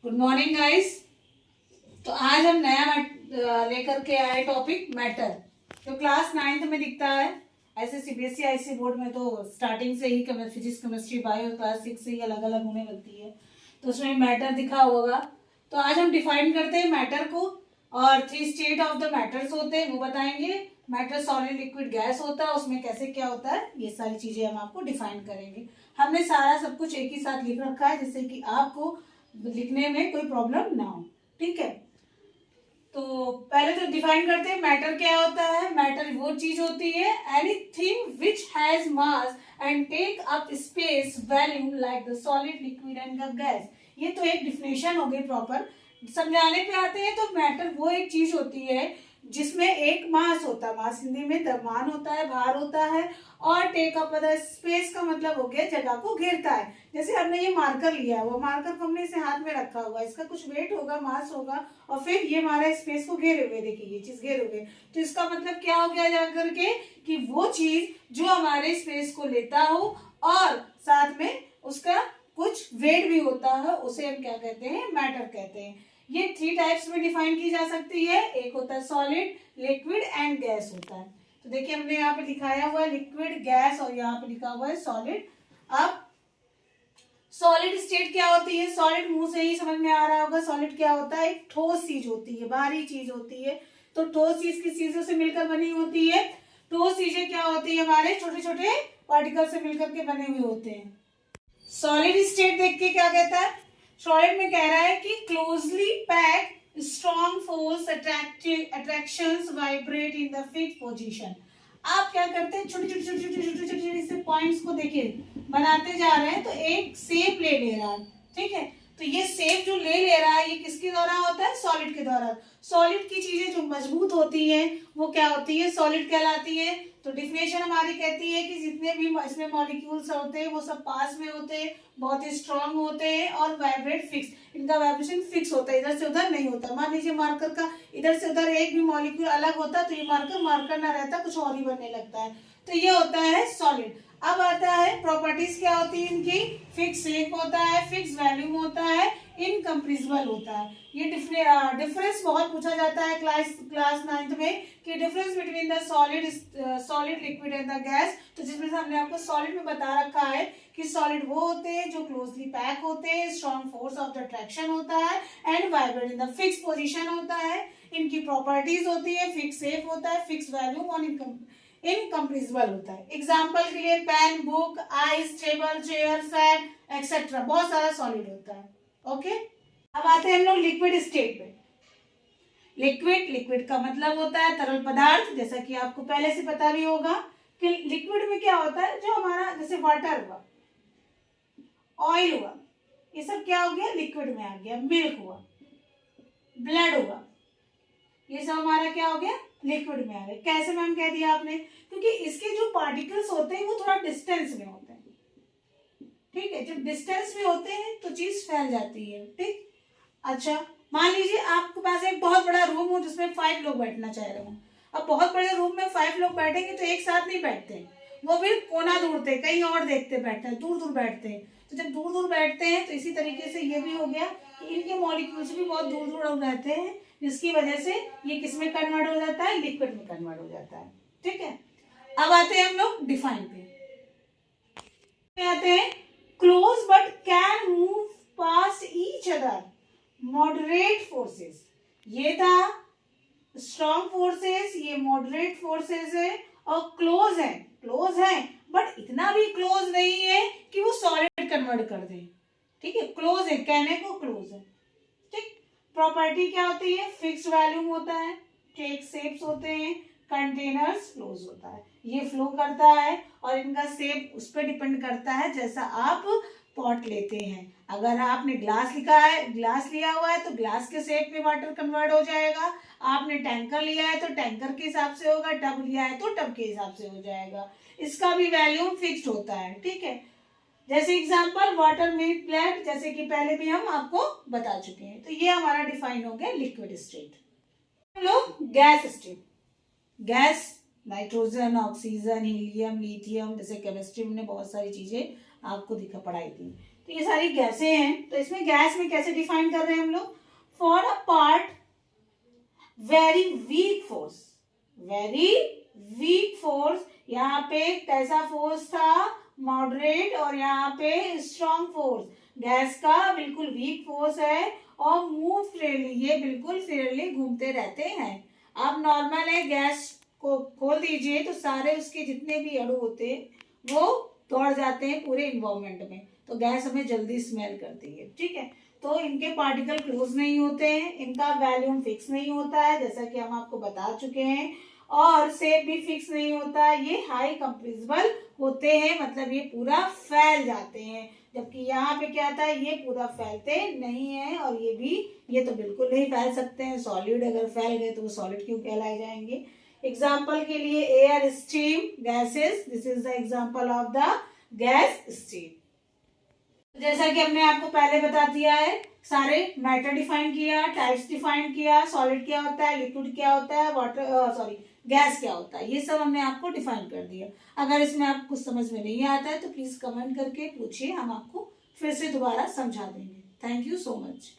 Good morning guys. तो आज हम नया लेकर के आए टॉपिक मैटर, जो क्लास 9th में दिखता है। ऐसे सीबीएसई आईसी बोर्ड में तो स्टार्टिंग से ही फिजिक्स केमिस्ट्री बायो क्लास 6 से ही अलग अलग होने लगती है, तो उसमें मैटर दिखा होगा। तो आज हम डिफाइन करते हैं मैटर को, और 3 स्टेट ऑफ द मैटर्स होते हैं वो बताएंगे। मैटर सॉलिड लिक्विड गैस होता है, उसमें कैसे क्या होता है ये सारी चीजें हम आपको डिफाइन करेंगे। हमने सारा सब कुछ एक ही साथ लिख रखा है जिससे कि आपको लिखने में कोई प्रॉब्लम ना हो। ठीक है, तो पहले तो डिफाइन करते हैं मैटर क्या होता है। मैटर वो चीज होती है anything which has mass and take up space volume like the solid liquid and the gas. ये तो एक डिफिनेशन हो गई प्रॉपर। समझाने पे आते हैं तो मैटर वो एक चीज होती है जिसमें एक मास होता है, मास हिंदी में द्रव्यमान होता है, भार होता है, और टेक अप द स्पेस का मतलब हो गया जगह को घेरता है। जैसे हमने ये मार्कर लिया, वो मार्कर को हमने इसे हाथ में रखा हुआ, इसका कुछ वेट होगा, मास होगा, और फिर ये हमारा स्पेस को घेरे हुए, देखिए ये चीज घेरे हुए। तो इसका मतलब क्या हो गया जाकर के कि वो चीज जो हमारे स्पेस को लेता हो और साथ में उसका कुछ वेट भी होता है, उसे हम क्या कहते हैं, मैटर कहते हैं। ये 3 टाइप्स में डिफाइन की जा सकती है। एक होता है सॉलिड, लिक्विड एंड गैस होता है। तो देखिए हमने यहाँ पे दिखाया हुआ है लिक्विड, गैस, और यहाँ पे लिखा हुआ है सॉलिड। अब सॉलिड स्टेट क्या होती है, सॉलिड मुंह से ही समझ में आ रहा होगा। सॉलिड क्या होता है, एक ठोस चीज होती है, भारी चीज होती है। तो ठोस चीज किस चीजों से मिलकर बनी होती है, ठोस चीजें क्या होती है, हमारे छोटे छोटे पार्टिकल से मिलकर के बने हुए होते हैं। सॉलिड स्टेट देख के क्या कहता है, सॉलिड में कह रहा है कि closely pack strong force attractions vibrate in the fix position. आप क्या करते हैं, छोटे छोटे छोटे छोटे छोटे छोटे छोटे से पॉइंट्स को देखिए बनाते जा रहे हैं, तो एक शेप ले रहा है। ठीक है, तो ये शेप जो ले रहा है ये किसके द्वारा होता है, सॉलिड के द्वारा। सॉलिड की चीजें जो मजबूत होती है वो क्या होती है, सॉलिड कहलाती है। तो डिफिनेशन हमारी कहती है कि जितने भी इसमें मॉलिक्यूल्स होते हैं वो सब पास में होते हैं, बहुत ही स्ट्रांग होते हैं, और वाइब्रेट फिक्स, इनका वाइब्रेशन फिक्स होता है, इधर से उधर नहीं होता। मान लीजिए मार्कर का इधर से उधर एक भी मॉलिक्यूल अलग होता तो ये मार्कर मार्कर ना रहता, कुछ और ही बनने लगता है। तो ये होता है सॉलिड। अब आता है प्रॉपर्टीज क्या होती है इनकी, फिक्स शेप होता है, फिक्स वैल्यूम होता है, इनकम्प्रेसिबल होता है। ये डिफरेंस बहुत पूछा जाता है क्लास 9th में कि difference between the solid liquid and the gas. तो जिसमें से हमने आपको सॉलिड में बता रखा है कि सॉलिड वो होते हैं जो क्लोजली पैक होते हैं, strong force of the attraction होता है, and vibrate in the fix position होता है। इनकी प्रॉपर्टीज होती है, फिक्स शेप होता है, फिक्स वैल्यूम और इनकम्प्रेसिबल होता है। एग्जाम्पल के लिए pen, book, ice, table, chair, fan etcetera, बहुत सारा सॉलिड होता है। ओके, अब आते हैं हम लोग लिक्विड स्टेट पे। लिक्विड का मतलब होता है तरल पदार्थ, जैसा कि आपको पहले से पता भी होगा कि लिक्विड में क्या होता है, जो हमारा जैसे वाटर हुआ, ऑयल हुआ, ये सब क्या हो गया, लिक्विड में आ गया। मिल्क हुआ, ब्लड हुआ, ये सब हमारा क्या हो गया, लिक्विड में आ गया। कैसे मैम कह दिया आपने, क्योंकि इसके जो पार्टिकल्स होते हैं वो थोड़ा डिस्टेंस में होते हैं। ठीक है, जब डिस्टेंस में होते हैं तो चीज फैल जाती है। ठीक, अच्छा मान लीजिए आपके पास एक बहुत बड़ा रूम हो जिसमें 5 लोग बैठना चाह रहे हो। अब बहुत बड़े रूम में 5 लोग बैठेंगे तो एक साथ नहीं बैठते, वो भी कोना ढूंढते, कहीं और देखते बैठते हैं, दूर दूर बैठते हैं। तो जब दूर दूर बैठते हैं तो इसी तरीके से ये भी हो गया कि इनके मॉलिक्यूल्स भी बहुत दूर दूर रहते हैं, जिसकी वजह से ये किस में कन्वर्ट हो जाता है, लिक्विड में कन्वर्ट हो जाता है। ठीक है, अब आते हैं हम लोग डिफाइन पे आते हैं। Close but can move pass each other moderate forces. ये था स्ट्रॉन्ग फोर्सेस, ये मॉडरेट फोर्सेस है, और क्लोज है बट इतना भी क्लोज नहीं है कि वो सॉलिड कन्वर्ट कर दे। ठीक है, क्लोज है, कहने को क्लोज है। ठीक, प्रॉपर्टी क्या होती है, फिक्स वैल्यूम होता है, टेक शेप्स होते हैं, कंटेनर्स फ्लोज होता है, ये फ्लो करता है, और इनका शेप उस पर डिपेंड करता है जैसा आप पॉट लेते हैं। अगर आपने ग्लास लिखा है, ग्लास लिया हुआ है तो ग्लास के शेप में वाटर कन्वर्ट हो जाएगा। आपने टैंकर लिया है तो टैंकर के हिसाब से होगा, टब लिया है तो टब के हिसाब से हो जाएगा। इसका भी वैल्यूम फिक्स्ड होता है। ठीक है, जैसे एग्जांपल वाटर मिल्क ब्लेंड, जैसे कि पहले भी हम आपको बता चुके हैं। तो ये हमारा डिफाइन हो गया लिक्विड स्टेट। हम लोग gas state, gas nitrogen, oxygen, helium, lithium, जैसे केमिस्ट्री में बहुत सारी चीजें आपको दिखा पढ़ाई थी। तो ये सारी गैसें हैं। तो इसमें गैस में कैसे डिफाइन कर रहे हैं हम लोग, for a part very weak force, very weak force, यहाँ पे कैसा फोर्स था, मॉडरेट, और यहाँ पे स्ट्रॉन्ग फोर्स। गैस का बिल्कुल वीक फोर्स है और मूव फ्रीली, ये बिल्कुल फ्रीली घूमते रहते हैं। अब नॉर्मल है, गैस को खोल दीजिए तो सारे उसके जितने भी अणु होते हैं वो दौड़ जाते हैं पूरे इन्वायरमेंट में, तो गैस हमें जल्दी स्मेल करती है, ठीक है। तो इनके पार्टिकल क्लोज नहीं होते हैं, इनका वॉल्यूम फिक्स नहीं होता है जैसा कि हम आपको बता चुके हैं, और शेप भी फिक्स नहीं होता है, ये हाई कंप्रेसिबल होते हैं, मतलब ये पूरा फैल जाते हैं। जबकि यहाँ पे क्या था, ये पूरा फैलते नहीं है, और ये तो बिल्कुल नहीं फैल सकते हैं। सॉलिड अगर फैल गए तो वो सॉलिड क्यों कहलाए जाएंगे। एग्जाम्पल के लिए air, steam, gases, this is the example of the gas steam. जैसा कि हमने आपको पहले बता दिया है, सारे मैटर डिफाइन किया, टाइप्स डिफाइन किया, सॉलिड क्या होता है, लिक्विड क्या होता है, वाटर गैस क्या होता है, ये सब हमने आपको डिफाइन कर दिया। अगर इसमें आपको कुछ समझ में नहीं आता है तो प्लीज कमेंट करके पूछिए, हम आपको फिर से दोबारा समझा देंगे। Thank you so much.